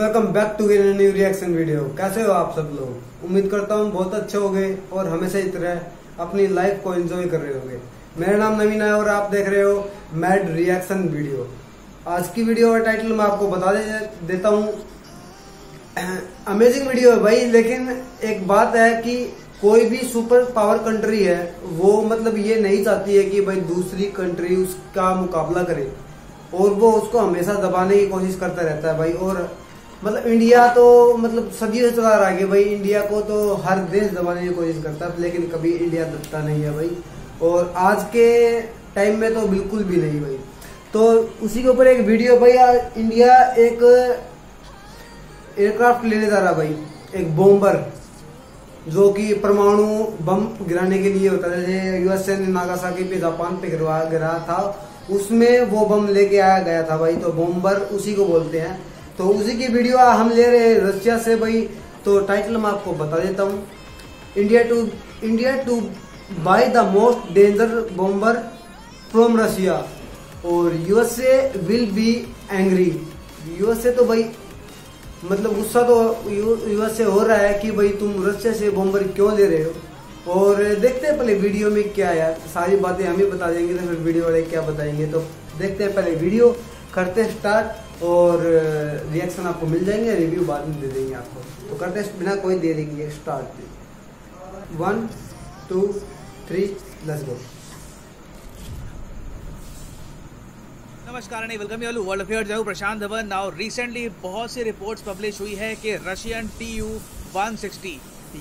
Welcome back to new reaction video. कैसे हो आप सब लोग? उम्मीद करता हूँ बहुत अच्छे हो गए और हमेशा इस तरह अपनी लाइफ को एंजॉय कर रहे होंगे। मेरा नाम नवीन है और आप देख रहे हो मैड रिएक्शन वीडियो। आज की वीडियो का टाइटल मैं आपको बता देता हूँ। अमेजिंग वीडियो है भाई, लेकिन एक बात है कि कोई भी सुपर पावर कंट्री है वो मतलब ये नहीं चाहती है कि भाई दूसरी कंट्री उसका मुकाबला करे और वो उसको हमेशा दबाने की कोशिश करता रहता है भाई। और मतलब इंडिया तो मतलब सदियों से चला रहा है कि भाई इंडिया को तो हर देश दबाने की कोशिश करता है, लेकिन कभी इंडिया दबता नहीं है भाई। और आज के टाइम में तो बिल्कुल भी नहीं भाई। तो उसी के ऊपर एक वीडियो भाई, इंडिया एक एयरक्राफ्ट लेने जा रहा भाई, एक बॉम्बर जो कि परमाणु बम गिराने के लिए होता है। जैसे यूएसए ने नागासाकी पे जापान पे गिरा था, उसमें वो बम लेके आया गया था भाई। तो बॉम्बर उसी को बोलते हैं। तो उसी की वीडियो हम ले रहे हैं रशिया से भाई। तो टाइटल मैं आपको बता देता हूँ, India to buy the most danger bomber from Russia और USA will be angry. USA तो भाई मतलब गुस्सा तो यूएसए हो रहा है कि भाई तुम रशिया से बॉम्बर क्यों ले रहे हो। और देखते हैं पहले वीडियो में क्या है, सारी बातें हम ही बता देंगे तो फिर वीडियो वाले क्या बताएंगे। तो देखते हैं पहले वीडियो, करते हैं स्टार्ट और रिएक्शन आपको मिल जाएंगे, रिव्यू बाद में दे देंगे आपको। तो करते हैं बिना कोई देरी किए स्टार्ट। 1 2 3 let's go. नमस्कार and welcome you world affair जाऊ प्रशांत धवन। नाउ रिसेंटली बहुत सी रिपोर्ट्स पब्लिश हुई है कि रशियन Tu-160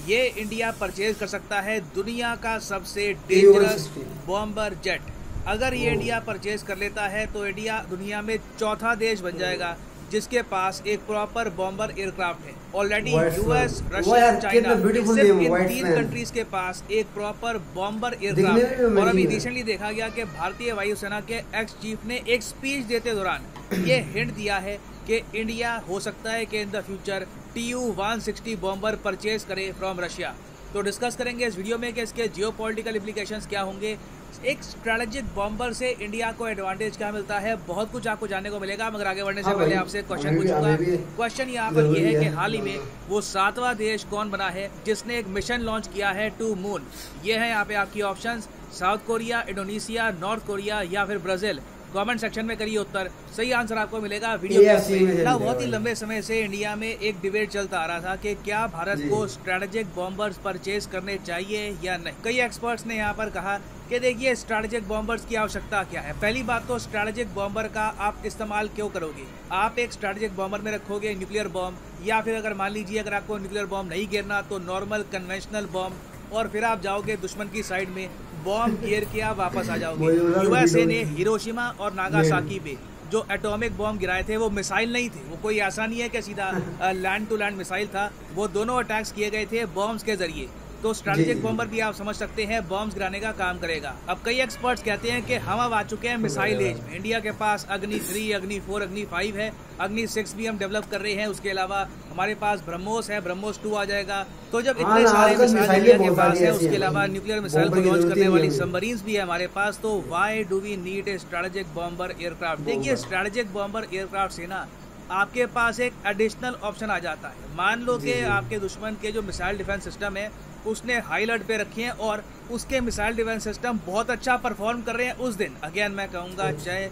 ये इंडिया परचेज कर सकता है दुनिया का सबसे डेंजरस बॉम्बर जेट। अगर ये इंडिया परचेज कर लेता है तो इंडिया दुनिया में चौथा देश बन जाएगा जिसके पास एक प्रॉपर बॉम्बर एयरक्राफ्ट है। ऑलरेडी यूएस, रशिया, चाइना, सिर्फ इन 3 कंट्रीज के पास एक प्रॉपर बॉम्बर एयरक्राफ्ट है। और अभी रिसेंटली देखा गया कि भारतीय वायुसेना के एक्स चीफ ने एक स्पीच देते दौरान ये हिंट दिया है कि इंडिया हो सकता है कि in the future Tu-160 bomber purchase करे फ्रॉम रशिया। तो डिस्कस करेंगे इस वीडियो में कि इसके जियोपॉलिटिकल इम्प्लीकेशंस क्या होंगे, एक स्ट्रेटेजिक बॉम्बर से इंडिया को एडवांटेज क्या मिलता है, बहुत कुछ आपको जानने को मिलेगा। मगर आगे बढ़ने से पहले आपसे क्वेश्चन पूछूंगा। क्वेश्चन यहाँ पर ये है कि हाल ही में वो 7वां देश कौन बना है जिसने एक मिशन लॉन्च किया है टू मून। ये है यहाँ पे आपकी options, south Korea, Indonesia, north Korea या फिर ब्राजील। कमेंट सेक्शन में करिए उत्तर, सही आंसर आपको मिलेगा वीडियो में। बहुत ही लंबे समय से इंडिया में एक डिबेट चलता आ रहा था कि क्या भारत को स्ट्रेटेजिक बॉम्बर्स परचेज करने चाहिए या नहीं। कई एक्सपर्ट्स ने यहाँ पर कहा कि देखिए स्ट्रेटेजिक बॉम्बर्स की आवश्यकता क्या है। पहली बात तो स्ट्रेटेजिक बॉम्बर का आप इस्तेमाल क्यों करोगे? आप एक स्ट्रेटेजिक बॉम्बर में रखोगे न्यूक्लियर बॉम्ब, या फिर अगर मान लीजिए अगर आपको न्यूक्लियर बॉम्ब नहीं गिरना तो नॉर्मल कन्वेंशनल बॉम्ब, और फिर आप जाओगे दुश्मन की साइड में बॉम्ब गिर के आप वापस आ जाओगे। यूएसए ने हिरोशिमा और नागासाकी पे जो एटॉमिक बॉम्ब गिराए थे वो मिसाइल नहीं थे, वो कोई ऐसा नहीं है कि सीधा लैंड टू लैंड मिसाइल था। वो दोनों अटैक्स किए गए थे बॉम्ब्स के जरिए। तो स्ट्रेटेजिक बॉम्बर भी आप समझ सकते हैं बॉम्ब्स गिराने का काम करेगा। अब कई एक्सपर्ट्स कहते हैं कि हम अब आ चुके हैं मिसाइल एज में। इंडिया के पास अग्नि 3, अग्नि 4, अग्नि 5 है, अग्नि 6 भी हम डेवलप कर रहे हैं। उसके अलावा हमारे पास ब्रह्मोस है, ब्रह्मोस 2 आ जाएगा। तो जब इतने सारे मिसाइल इंडिया के पास है, उसके अलावा न्यूक्लियर मिसाइल को लॉन्च करने वाली सबमरीन्स भी है हमारे पास, तो why do we need a strategic bomber aircraft? देखिए स्ट्रेटेजिक बॉम्बर एयरक्राफ्ट से ना आपके पास एक एडिशनल ऑप्शन आ जाता है। मान लो कि आपके दुश्मन के जो मिसाइल डिफेंस सिस्टम है उसने हाई अलर्ट पे रखे हैं और उसके मिसाइल डिफेंस सिस्टम बहुत अच्छा परफॉर्म कर रहे हैं उस दिन। अगेन मैं कहूँगा चाहे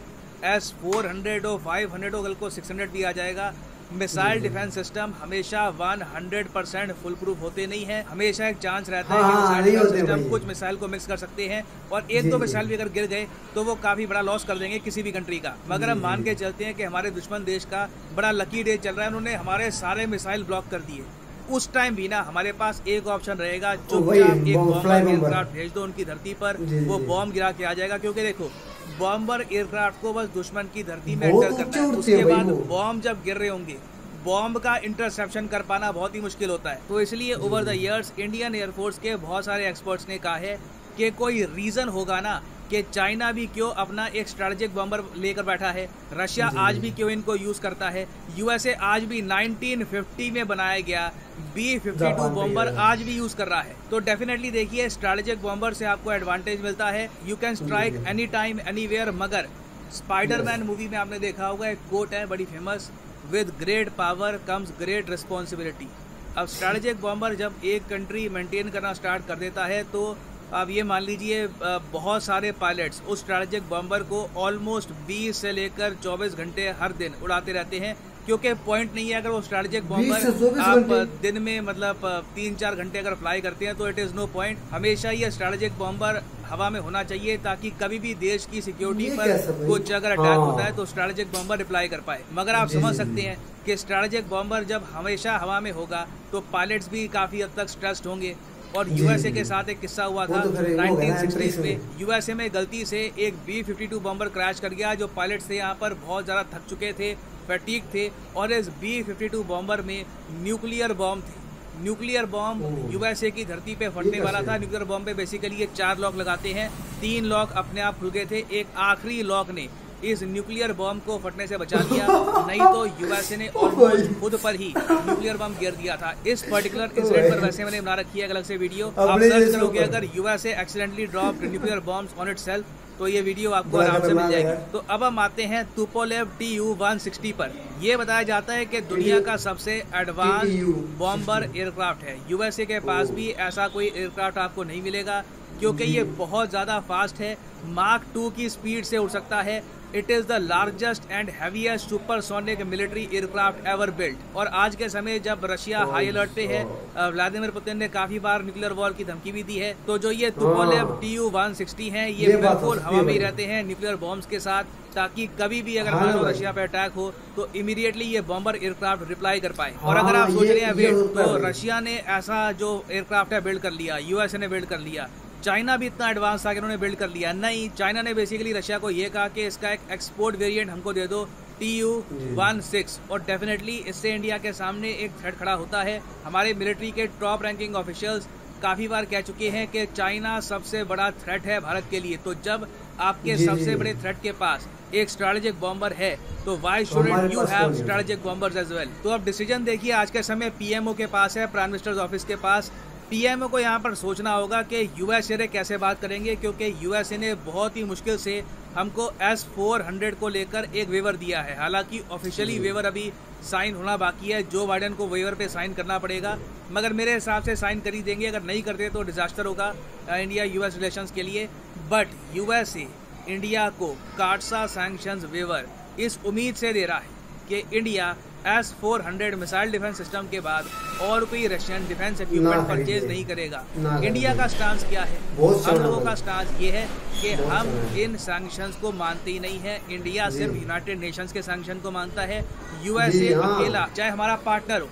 S-400 हो, 500 हो, कल को 600 भी आ जाएगा। मिसाइल डिफेंस सिस्टम हमेशा 100% फुल प्रूफ होते नहीं है। हमेशा एक चांस रहता है कि मिसाइल डिफेंस सिस्टम कुछ मिसाइल को मिक्स कर सकते हैं और एक दो मिसाइल भी अगर गिर गए तो वो काफी बड़ा लॉस कर देंगे किसी भी कंट्री का। मगर हम मान के चलते हैं कि हमारे दुश्मन देश का बड़ा लकी डे चल रहा है, उन्होंने हमारे सारे मिसाइल ब्लॉक कर दिए। उस टाइम भी ना हमारे पास एक ऑप्शन रहेगा, चुपचाप एक बॉम्बर एयरक्राफ्ट भेज दो उनकी धरती पर, वो बॉम्ब गिरा के आ जाएगा। क्योंकि देखो बॉम्बर एयरक्राफ्ट को बस दुश्मन की धरती में एंटर करना है, उसके बाद बॉम्ब जब गिर रहे होंगे बॉम्ब का इंटरसेप्शन कर पाना बहुत ही मुश्किल होता है। तो इसलिए over the years Indian air force के बहुत सारे एक्सपर्ट्स ने कहा है कि कोई रीजन होगा ना कि चाइना भी क्यों अपना एक स्ट्रेटेजिक बॉम्बर लेकर बैठा है, रशिया आज भी क्यों इनको यूज करता है, यूएसए आज भी 1950 में बनाया गया B-52 बॉम्बर आज भी यूज कर रहा है। तो डेफिनेटली देखिए स्ट्रेटेजिक बॉम्बर से आपको एडवांटेज मिलता है, you can strike any time anywhere. मगर स्पाइडरमैन मूवी में आपने देखा होगा एक कोट है बड़ी famous, with great power comes great responsibility. अब स्ट्रैटेजिक बॉम्बर जब एक कंट्री मेंटेन करना स्टार्ट कर देता है तो अब ये मान लीजिए बहुत सारे पायलट्स उस स्ट्रैटेजिक बॉम्बर को ऑलमोस्ट 20 से लेकर 24 घंटे हर दिन उड़ाते रहते हैं, क्योंकि पॉइंट नहीं है अगर वो स्ट्रैटेजिक बॉम्बर आप दिन में मतलब 3-4 घंटे अगर फ्लाई करते हैं तो इट इज नो पॉइंट। हमेशा ये स्ट्रैटेजिक बॉम्बर हवा में होना चाहिए ताकि कभी भी देश की सिक्योरिटी पर कुछ अगर अटैक होता है तो स्ट्रैटेजिक बॉम्बर रिप्लाई कर पाए। मगर आप समझ सकते हैं कि स्ट्रैटेजिक बॉम्बर जब हमेशा हवा में होगा तो पायलट्स भी काफी हद तक स्ट्रेस्ड होंगे। और यूएसए के साथ एक किस्सा हुआ था 1960s में, यूएसए में गलती से एक B-52 बॉम्बर क्रैश कर गया। जो पायलट्स थे यहाँ पर बहुत ज्यादा थक चुके थे, फैटीग थे, और इस B-52 बॉम्बर में न्यूक्लियर बॉम्ब थे। न्यूक्लियर बॉम्ब यूएसए की धरती पे फटने वाला था। न्यूक्लियर बॉम्ब पे बेसिकली ये 4 लॉक लगाते हैं, 3 लॉक अपने आप खुल गए थे, एक आखिरी लॉक ने इस न्यूक्लियर बॉम्ब को फटने से बचा लिया, नहीं तो यूएसए ने ऑलमोस्ट खुद पर ही न्यूक्लियर बॉम्ब गिर दिया था। इस पर्टिकुलर इंसिडेंट पर वैसे मैंने बना रखी है अलग से वीडियो, आप सर्च करोगे अगर USA accidentally dropped nuclear bombs on itself तो ये वीडियो आपको आराम से मिल जाएगी। तो अब हम आते हैं तुपोलेव Tu-160 पर। यह बताया जाता है कि दुनिया का सबसे एडवांस बॉम्बर एयरक्राफ्ट है। यूएसए के पास भी ऐसा कोई एयरक्राफ्ट आपको नहीं मिलेगा क्योंकि ये बहुत ज्यादा फास्ट है, मार्क 2 की स्पीड से उड़ सकता है। It is the largest and heaviest supersonic military aircraft ever built. और आज के समय जब रशिया हाई अलर्ट पे है, व्लादिमीर पुतिन ने काफी बार न्यूक्लियर वॉर की धमकी भी दी है, तो जो ये तुपोलेव Tu-160 हैं ये बिल्कुल हवा में ही रहते हैं न्यूक्लियर बॉम्ब्स के साथ, ताकि कभी भी अगर मान लो रशिया पे अटैक हो तो इमीडिएटली ये बॉम्बर एयरक्राफ्ट रिप्लाई कर पाए। और अगर आप सोच रहे हैं वेट, तो रशिया ने ऐसा जो एयरक्राफ्ट है बिल्ड कर लिया, यूएसए ने बिल्ड कर लिया, चाइना भी इतना एडवांस था कि उन्होंने बिल्ड कर लिया नहीं। चाइना ने बेसिकली रशिया को ये कहा कि इसका एक एक्सपोर्ट वेरिएंट हमको दे दो Tu-16, और डेफिनेटली इससे इंडिया के सामने एक थ्रेट खड़ा होता है। हमारे मिलिट्री के टॉप रैंकिंग ऑफिशियल्स काफी बार कह चुके हैं कि चाइना सबसे बड़ा थ्रेट है भारत के लिए। तो जब आपके सबसे बड़े थ्रेट के पास एक स्ट्रैटेजिक बॉम्बर है तो why shouldn't you have strategic bombers as well. तो अब डिसीजन देखिए आज के समय पीएमओ के पास है, प्राइम मिनिस्टर्स ऑफिस के पास। पीएमओ को यहाँ पर सोचना होगा कि यूएसए ने कैसे बात करेंगे, क्योंकि यूएसए ने बहुत ही मुश्किल से हमको S-400 को लेकर एक वेवर दिया है। हालांकि ऑफिशियली वेवर अभी साइन होना बाकी है, जो बाइडेन को वेवर पे साइन करना पड़ेगा, मगर मेरे हिसाब से साइन कर ही देंगे। अगर नहीं करते तो डिजास्टर होगा इंडिया यूएस रिलेशंस के लिए। बट यूएसए इंडिया को काटसा सैंक्शंस वेवर इस उम्मीद से दे रहा है कि India S-400 missile defence system के बाद और कोई रशियन डिफेंस इक्विपमेंट परचेज नहीं करेगा। इंडिया का स्टांस क्या है? हम लोगों का स्टांस ये है कि हम इन सैंक्शंस को मानते ही नहीं है। इंडिया सिर्फ यूनाइटेड नेशंस के सैंक्शन को मानता है। यूएसए अकेला, चाहे हमारा पार्टनर हो,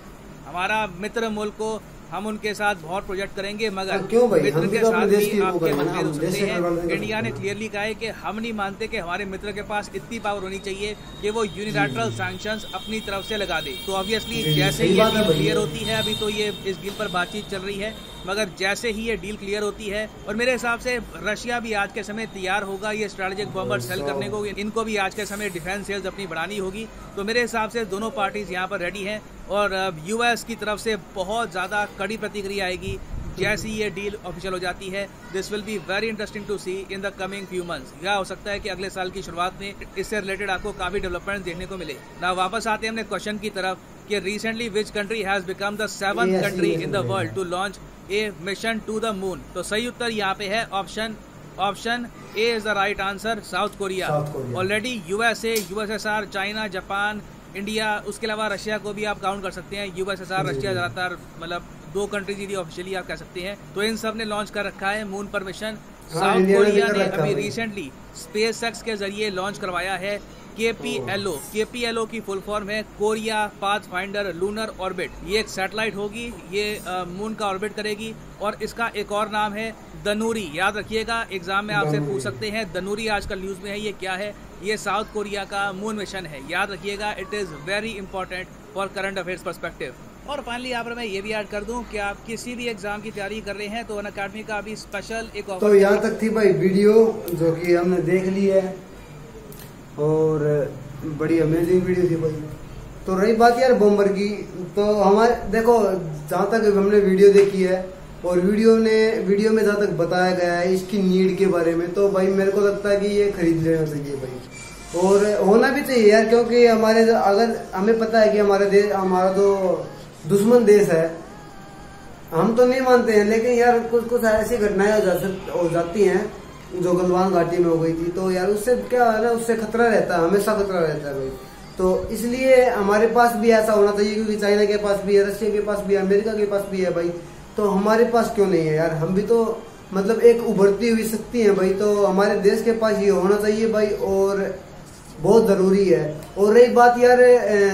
हमारा मित्र मुल्क हो, हम उनके साथ बहुत प्रोजेक्ट करेंगे, मगर मित्र के साथ भी आपके मतभेद हो सकते हैं। इंडिया ने क्लियरली कहा है कि हम नहीं मानते कि हमारे मित्र के पास इतनी पावर होनी चाहिए कि वो यूनिलैटरल सैंक्शंस अपनी तरफ से लगा दे। तो ऑब्वियसली जैसे ही ये डील क्लियर होती है, अभी तो ये इस डील पर बातचीत चल रही है, मगर जैसे ही ये डील क्लियर होती है, और मेरे हिसाब से रशिया भी आज के समय तैयार होगा ये स्ट्रैटेजिक बॉम्बर सेल करने को, इनको भी आज के समय डिफेंस सेल्स अपनी बढ़ानी होगी। तो मेरे हिसाब से दोनों पार्टीज यहाँ पर रेडी हैं और यूएस की तरफ से बहुत ज़्यादा कड़ी प्रतिक्रिया आएगी जैसी ये डील ऑफिशियल हो जाती है। This will be very interesting to see in the coming few months. यह हो सकता है कि अगले साल की शुरुआत में इससे रिलेटेड आपको काफी डेवलपमेंट देखने को मिले ना। वापस आते हैं हमने क्वेश्चन की तरफ कि recently which country has become the 7th country in the world to launch a mission to the moon. तो सही उत्तर यहाँ पे है option A is the right answer, South Korea. Already USA, USSR, China, Japan, India, उसके अलावा Russia को भी आप काउंट कर सकते हैं। यूएसएसआर, रशिया ज्यादातर मतलब 2 कंट्रीज यदि ऑफिशियली आप कह सकते हैं। तो इन सब ने लॉन्च कर रखा है मून पर मिशन। साउथ कोरिया ने अभी रिसेंटली स्पेसएक्स के जरिए लॉन्च करवाया है KPLO की फुल फॉर्म है कोरिया पाथफाइंडर लूनर ऑर्बिट। ये एक सैटेलाइट होगी, ये मून का ऑर्बिट करेगी, और इसका एक और नाम है दनूरी। याद रखिएगा, एग्जाम में आपसे पूछ सकते हैं दनूरी आजकल न्यूज में है, ये क्या है? ये साउथ कोरिया का मून मिशन है, याद रखिएगा। It is very important for current affairs perspective. और फाइनली यहाँ पर मैं ये भी ऐड कर दूं कि आप किसी भी एग्जाम की तैयारी कर रहे हैं तो अनअकैडमी का अभी स्पेशल एक ऑफर। तो यहाँ तक थी भाई वीडियो जो कि हमने देख ली है, और बड़ी अमेजिंग वीडियो थी भाई। तो रही बात यार बॉम्बर की, तो हमारे देखो जहाँ तक हमने वीडियो देखी है और वीडियो में जहाँ तक बताया गया है इसकी नीड के बारे में, तो भाई मेरे को लगता है कि ये खरीद लेना चाहिए भाई। और होना भी चाहिए यार, क्योंकि हमारे अगर हमें पता है कि हमारे देश, हमारा जो दुश्मन देश है, हम तो नहीं मानते हैं, लेकिन यार कुछ कुछ ऐसी घटनाएं हो जाती हैं जो गलवान घाटी में हो गई थी, तो यार उससे क्या है ना, उससे खतरा रहता है, हमेशा खतरा रहता है भाई। तो इसलिए हमारे पास भी ऐसा होना चाहिए, क्योंकि चाइना के पास भी है, रशिया के पास भी है, अमेरिका के पास भी है भाई, तो हमारे पास क्यों नहीं है यार? हम भी तो मतलब एक उभरती हुई शक्ति है भाई, तो हमारे देश के पास ये होना चाहिए भाई, और बहुत जरूरी है। और रही बात यार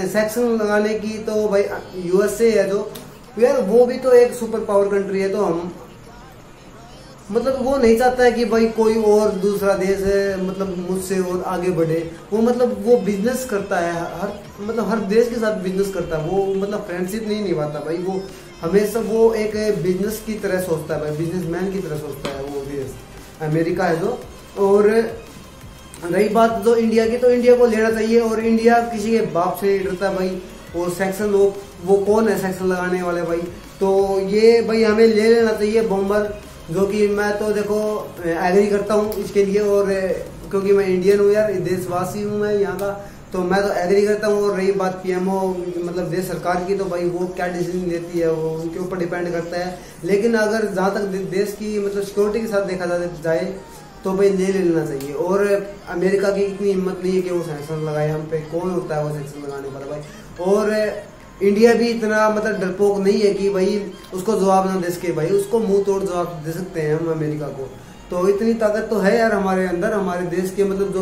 सेक्शन लगाने की, तो भाई यूएसए है जो यार, वो भी तो एक सुपर पावर कंट्री है, तो हम मतलब वो नहीं चाहता है कि भाई कोई और दूसरा देश है मतलब मुझसे और आगे बढ़े। वो मतलब वो बिजनेस करता है, हर देश के साथ बिजनेस करता है वो, मतलब फ्रेंडशिप नहीं निभाता भाई, वो हमेशा वो एक बिजनेस की तरह सोचता है भाई, बिजनेसमैन की तरह सोचता है वो देश, अमेरिका है जो। और रही बात जो इंडिया की, तो इंडिया को लेना चाहिए, और इंडिया किसी के बाप से नहीं डरता भाई। और सेक्शन वो कौन है सेक्शन लगाने वाले भाई? तो ये भाई हमें ले लेना चाहिए बॉम्बर, जो कि मैं तो देखो एग्री करता हूँ इसके लिए, और क्योंकि मैं इंडियन हूँ यार, देशवासी हूँ मैं यहाँ का, तो मैं तो एग्री करता हूँ। और रही बात पीएमओ मतलब देश सरकार की, तो भाई वो क्या डिसीजन लेती है वो उनके ऊपर डिपेंड करता है। लेकिन अगर जहाँ तक देश की मतलब सिक्योरिटी के साथ देखा जाए तो भाई ले लेना चाहिए। और अमेरिका की इतनी हिम्मत नहीं है कि वो सैंक्शन लगाए हम पे, कौन होता है वो सैंक्शन लगाने वाला भाई? और इंडिया भी इतना मतलब डरपोक नहीं है कि भाई उसको जवाब ना दे सके भाई, उसको मुंह तोड़ जवाब दे सकते हैं हम अमेरिका को। तो इतनी ताकत तो है यार हमारे अंदर, हमारे देश के मतलब जो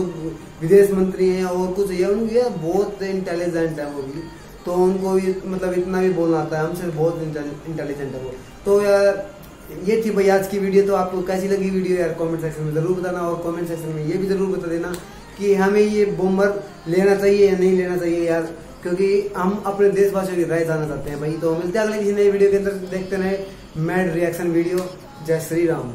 विदेश मंत्री हैं और कुछ है, उनके बहुत इंटेलिजेंट है वो भी, तो उनको भी मतलब इतना भी बोलना आता है, हमसे बहुत इंटेलिजेंट है वो। तो यार ये थी भाई आज की वीडियो। तो आपको कैसी लगी वीडियो यार कमेंट सेक्शन में जरूर बताना, और कमेंट सेक्शन में ये भी जरूर बता देना कि हमें ये बॉम्बर लेना चाहिए या नहीं लेना चाहिए यार, क्योंकि हम अपने देशवासियों की राय जानना चाहते हैं भाई। तो मिलते हैं अगले किसी नई वीडियो के अंदर, देखते रहे मैड रिएक्शन वीडियो। जय श्री राम।